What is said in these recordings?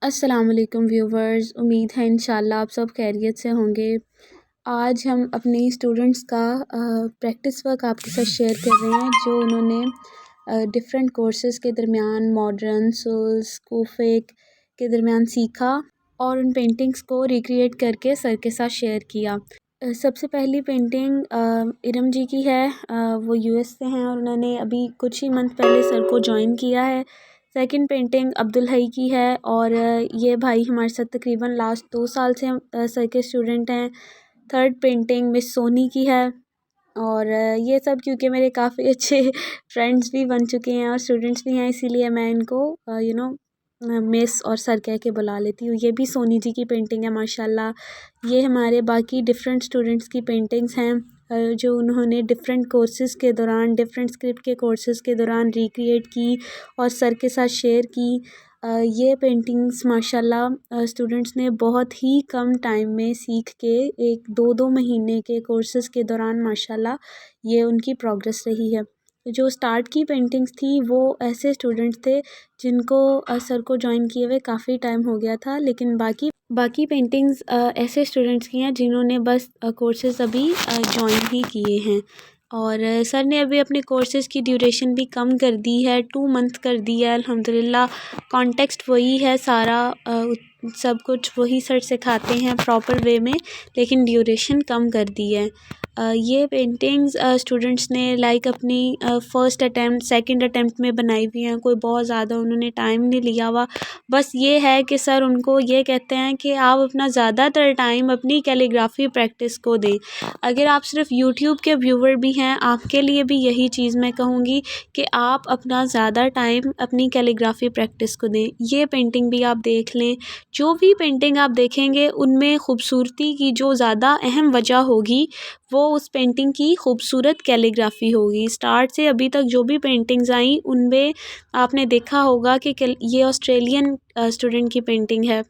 अस्सलाम वालेकुम व्यूवर्स, उम्मीद है इंशाल्लाह आप सब खैरियत से होंगे। आज हम अपने स्टूडेंट्स का प्रैक्टिस वर्क आपके साथ शेयर कर रहे हैं जो उन्होंने डिफरेंट कोर्सेज़ के दरमियान मॉडर्न सोल्स कोफिक के दरमियान सीखा और उन पेंटिंग्स को रिक्रिएट करके सर के साथ शेयर किया। सबसे पहली पेंटिंग इरम जी की है। वो यूएस से हैं और उन्होंने अभी कुछ ही मंथ पहले सर को ज्वाइन किया है। सेकंड पेंटिंग अब्दुल हई की है और ये भाई हमारे साथ तकरीबन लास्ट 2 साल से सर के स्टूडेंट हैं। थर्ड पेंटिंग मिस सोनी की है और ये सब क्योंकि मेरे काफ़ी अच्छे फ्रेंड्स भी बन चुके हैं और स्टूडेंट्स भी हैं, इसीलिए मैं इनको मिस और सर कह के बुला लेती हूँ। ये भी सोनी जी की पेंटिंग है माशाल्लाह। ये हमारे बाकी डिफरेंट स्टूडेंट्स की पेंटिंग्स हैं जो उन्होंने डिफरेंट कोर्सेज़ के दौरान डिफरेंट स्क्रिप्ट के कोर्सेज़ के दौरान रिक्रिएट की और सर के साथ शेयर की। ये पेंटिंग्स माशाल्लाह स्टूडेंट्स ने बहुत ही कम टाइम में सीख के 1-2 महीने के कोर्सेज़ के दौरान माशाल्लाह ये उनकी प्रोग्रेस रही है। जो स्टार्ट की पेंटिंग्स थी वो ऐसे स्टूडेंट्स थे जिनको सर को ज्वाइन किए हुए काफ़ी टाइम हो गया था, लेकिन बाकी पेंटिंग्स ऐसे स्टूडेंट्स की हैं जिन्होंने बस कोर्सेज़ अभी ज्वाइन ही किए हैं और सर ने अभी अपने कोर्सेज़ की ड्यूरेशन भी कम कर दी है, 2 मंथ कर दी है अल्हम्दुलिल्लाह। कॉन्टेक्स्ट वही है सारा, सब कुछ वही सर सिखाते हैं प्रॉपर वे में, लेकिन ड्यूरेशन कम कर दी है। ये पेंटिंग्स स्टूडेंट्स ने लाइक अपनी फ़र्स्ट अटैम्प्ट सेकंड अटैम्प्ट में बनाई हुई हैं। कोई बहुत ज़्यादा उन्होंने टाइम नहीं लिया हुआ। बस ये है कि सर उनको ये कहते हैं कि आप अपना ज़्यादातर टाइम अपनी कैलीग्राफी प्रैक्टिस को दें। अगर आप सिर्फ यूट्यूब के व्यूवर भी हैं, आपके लिए भी यही चीज़ मैं कहूँगी कि आप अपना ज़्यादा टाइम अपनी कैलीग्राफी प्रैक्टिस को दें। ये पेंटिंग भी आप देख लें, जो भी पेंटिंग आप देखेंगे उनमें खूबसूरती की जो ज़्यादा अहम वजह होगी वो उस पेंटिंग की खूबसूरत कैलीग्राफी होगी। स्टार्ट से अभी तक जो भी पेंटिंग्स आई उनमें आपने देखा होगा कि ये ऑस्ट्रेलियन स्टूडेंट की पेंटिंग है।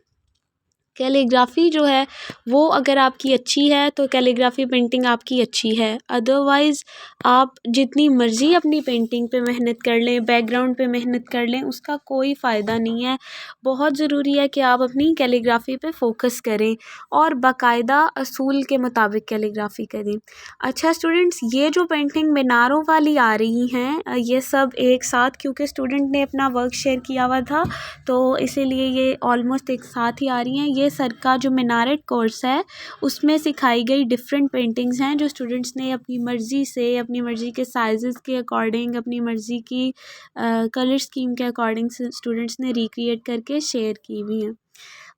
कैलीग्राफी जो है वो अगर आपकी अच्छी है तो कैलीग्राफी पेंटिंग आपकी अच्छी है, अदरवाइज़ आप जितनी मर्ज़ी अपनी पेंटिंग पे मेहनत कर लें, बैकग्राउंड पे मेहनत कर लें, उसका कोई फ़ायदा नहीं है। बहुत ज़रूरी है कि आप अपनी कैलीग्राफी पे फ़ोकस करें और बाकायदा असूल के मुताबिक कैलीग्राफी करें। अच्छा स्टूडेंट्स, ये जो पेंटिंग मीनारों वाली आ रही हैं ये सब एक साथ, क्योंकि स्टूडेंट ने अपना वर्क शेयर किया हुआ था तो इसीलिए ये ऑलमोस्ट एक साथ ही आ रही हैं। ये सर का जो मीनारेट कोर्स है उसमें सिखाई गई डिफरेंट पेंटिंग्स हैं जो स्टूडेंट्स ने अपनी मर्ज़ी से, अपनी मर्ज़ी के साइज़ेस के अकॉर्डिंग, अपनी मर्ज़ी की कलर स्कीम के अकॉर्डिंग स्टूडेंट्स ने रिक्रिएट करके शेयर की हुई हैं।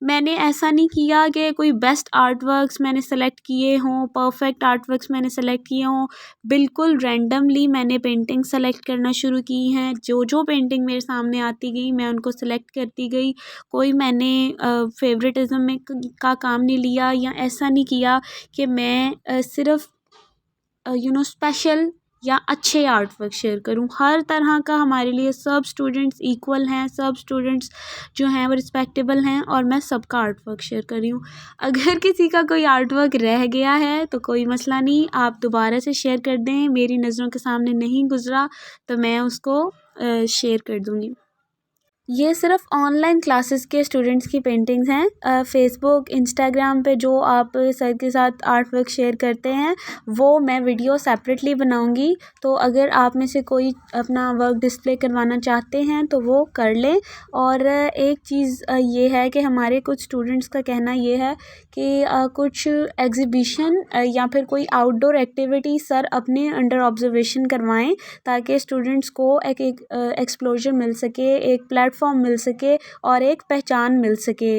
मैंने ऐसा नहीं किया कि कोई बेस्ट आर्ट वर्क्स मैंने सेलेक्ट किए हों, परफेक्ट आर्ट वर्क्स मैंने सेलेक्ट किए हों। बिल्कुल रैंडमली मैंने पेंटिंग सेलेक्ट करना शुरू की हैं। जो पेंटिंग मेरे सामने आती गई मैं उनको सेलेक्ट करती गई। कोई मैंने फेवरेटिज़्म में का काम नहीं लिया या ऐसा नहीं किया कि मैं सिर्फ़ स्पेशल या अच्छे आर्ट वर्क शेयर करूं। हर तरह का हमारे लिए सब स्टूडेंट्स इक्वल हैं, सब स्टूडेंट्स जो हैं वो रिस्पेक्टेबल हैं और मैं सबका आर्ट वर्क शेयर कर रही हूँ। अगर किसी का कोई आर्ट वर्क रह गया है तो कोई मसला नहीं, आप दोबारा से शेयर कर दें। मेरी नज़रों के सामने नहीं गुजरा तो मैं उसको शेयर कर दूँगी। ये सिर्फ ऑनलाइन क्लासेस के स्टूडेंट्स की पेंटिंग्स हैं। फेसबुक इंस्टाग्राम पे जो आप सर के साथ आर्ट वर्क शेयर करते हैं वो मैं वीडियो सेपरेटली बनाऊंगी, तो अगर आप में से कोई अपना वर्क डिस्प्ले करवाना चाहते हैं तो वो कर लें। और एक चीज़ ये है कि हमारे कुछ स्टूडेंट्स का कहना ये है कि कुछ एग्ज़िबिशन या फिर कोई आउटडोर एक्टिविटी सर अपने अंडर ऑब्जर्वेशन करवाएं ताकि स्टूडेंट्स को एक एक्सप्लोजर मिल सके, एक प्लेटफॉर्म मिल सके और एक पहचान मिल सके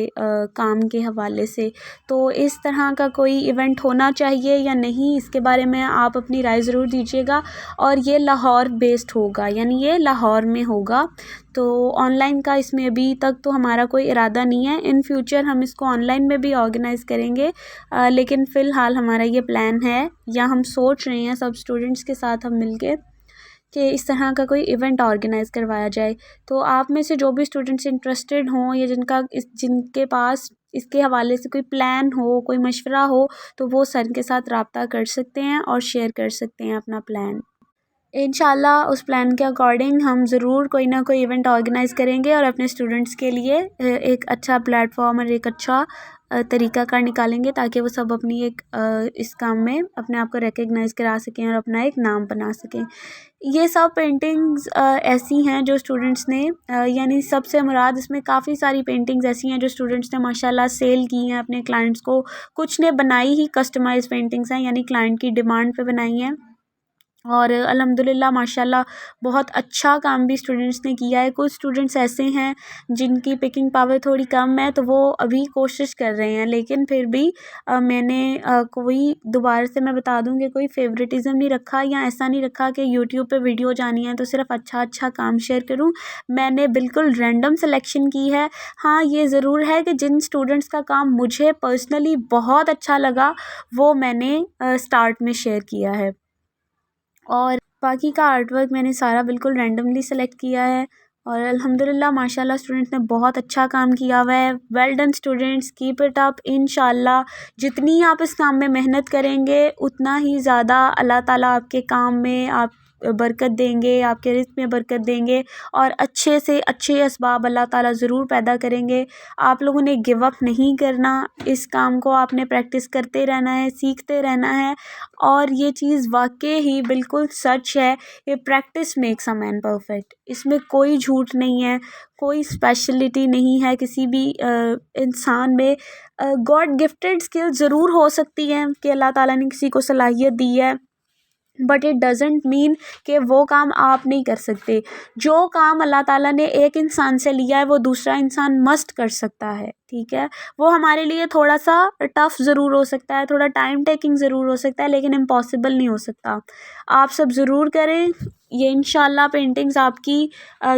काम के हवाले से। तो इस तरह का कोई इवेंट होना चाहिए या नहीं, इसके बारे में आप अपनी राय ज़रूर दीजिएगा। और ये लाहौर बेस्ड होगा, यानी ये लाहौर में होगा। तो ऑनलाइन का इसमें अभी तक तो हमारा कोई इरादा नहीं है। इन फ्यूचर हम इसको ऑनलाइन में भी ऑर्गेनाइज़ करेंगे, लेकिन फ़िलहाल हमारा ये प्लान है या हम सोच रहे हैं सब स्टूडेंट्स के साथ हम मिलके कि इस तरह का कोई इवेंट ऑर्गेनाइज़ करवाया जाए। तो आप में से जो भी स्टूडेंट्स इंटरेस्टेड हों या जिनके पास इसके हवाले से कोई प्लान हो, कोई मशवरा हो, तो वो सर के साथ रब्ता कर सकते हैं और शेयर कर सकते हैं अपना प्लान। इंशाल्लाह उस प्लान के अकॉर्डिंग हम ज़रूर कोई ना कोई इवेंट ऑर्गेनाइज़ करेंगे और अपने स्टूडेंट्स के लिए एक अच्छा प्लेटफॉर्म और एक अच्छा तरीक़ाकार निकालेंगे ताकि वो सब अपनी एक इस काम में अपने आप को रिकग्नाइज़ करा सकें और अपना एक नाम बना सकें। ये सब पेंटिंग्स ऐसी हैं जो स्टूडेंट्स ने यानी सबसे मुराद इसमें काफ़ी सारी पेंटिंग्स ऐसी हैं जो स्टूडेंट्स ने माशाल्लाह सेल की हैं अपने क्लाइंट्स को। कुछ ने बनाई ही कस्टमाइज़ पेंटिंग्स हैं यानी क्लाइंट की डिमांड पे बनाई हैं और अल्हम्दुलिल्लाह माशाल्लाह बहुत अच्छा काम भी स्टूडेंट्स ने किया है। कुछ स्टूडेंट्स ऐसे हैं जिनकी पिकिंग पावर थोड़ी कम है तो वो अभी कोशिश कर रहे हैं, लेकिन फिर भी मैंने कोई दोबारा से मैं बता दूँ कि कोई फ़ेवरेटिज़्म नहीं रखा या ऐसा नहीं रखा कि यूट्यूब पे वीडियो जानी है तो सिर्फ़ अच्छा काम शेयर करूँ। मैंने बिल्कुल रैंडम सिलेक्शन की है। हाँ, ये ज़रूर है कि जिन स्टूडेंट्स का काम मुझे पर्सनली बहुत अच्छा लगा वो मैंने स्टार्ट में शेयर किया है और बाकी का आर्ट वर्क मैंने सारा बिल्कुल रैंडमली सेलेक्ट किया है और अल्हम्दुलिल्लाह माशाल्लाह स्टूडेंट्स ने बहुत अच्छा काम किया हुआ है। Well done students, keep it up. इंशाल्लाह जितनी आप इस काम में मेहनत करेंगे उतना ही ज़्यादा अल्लाह ताला आपके काम में आप बरकत देंगे, आपके रिज़्क़ में बरकत देंगे और अच्छे से अच्छे असबाब अल्लाह ताला ज़रूर पैदा करेंगे। आप लोगों ने गिव अप नहीं करना, इस काम को आपने प्रैक्टिस करते रहना है, सीखते रहना है और ये चीज़ वाक़ई ही बिल्कुल सच है कि practice makes a man perfect. इसमें कोई झूठ नहीं है, कोई स्पेशलिटी नहीं है किसी भी इंसान में। गॉड गिफ्टेड स्किल ज़रूर हो सकती हैं कि अल्लाह ताला ने किसी को सलाहियत दी है, बट इट डज़न्ट मीन कि वो काम आप नहीं कर सकते। जो काम अल्लाह ताला ने एक इंसान से लिया है वो दूसरा इंसान मस्ट कर सकता है, ठीक है। वो हमारे लिए थोड़ा सा टफ़ ज़रूर हो सकता है, थोड़ा टाइम टेकिंग ज़रूर हो सकता है, लेकिन इम्पॉसिबल नहीं हो सकता। आप सब ज़रूर करें। ये इंशाल्लाह पेंटिंग्स आपकी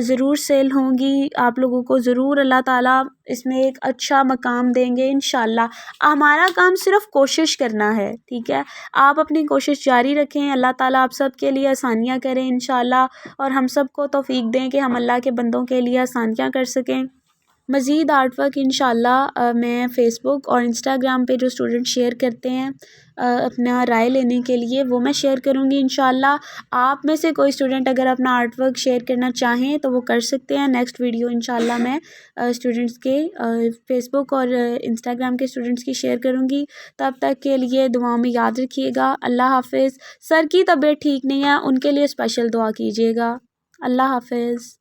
ज़रूर सेल होंगी। आप लोगों को ज़रूर अल्लाह ताला इसमें एक अच्छा मकाम देंगे इंशाल्लाह। हमारा काम सिर्फ़ कोशिश करना है, ठीक है। आप अपनी कोशिश जारी रखें, अल्लाह ताला आप सब के लिए आसानियाँ करें इंशाल्लाह और हम सब को तौफ़ीक दें कि हम अल्लाह के बंदों के लिए आसानियाँ कर सकें। मज़ीद आर्ट वर्क इंशाल्लाह मैं फ़ेसबुक और इंस्टाग्राम पे जो स्टूडेंट शेयर करते हैं अपना राय लेने के लिए वो मैं शेयर करूँगी इंशाल्लाह। आप में से कोई स्टूडेंट अगर अपना आर्ट वर्क शेयर करना चाहें तो वो कर सकते हैं। नेक्स्ट वीडियो इंशाल्लाह मैं स्टूडेंट्स के फ़ेसबुक और इंस्टाग्राम के स्टूडेंट्स की शेयर करूँगी। तब तक के लिए दुआओं में याद रखिएगा। अल्लाह हाफ़िज़। सर की तबीयत ठीक नहीं है, उनके लिए स्पेशल दुआ कीजिएगा। अल्लाह हाफ़िज़।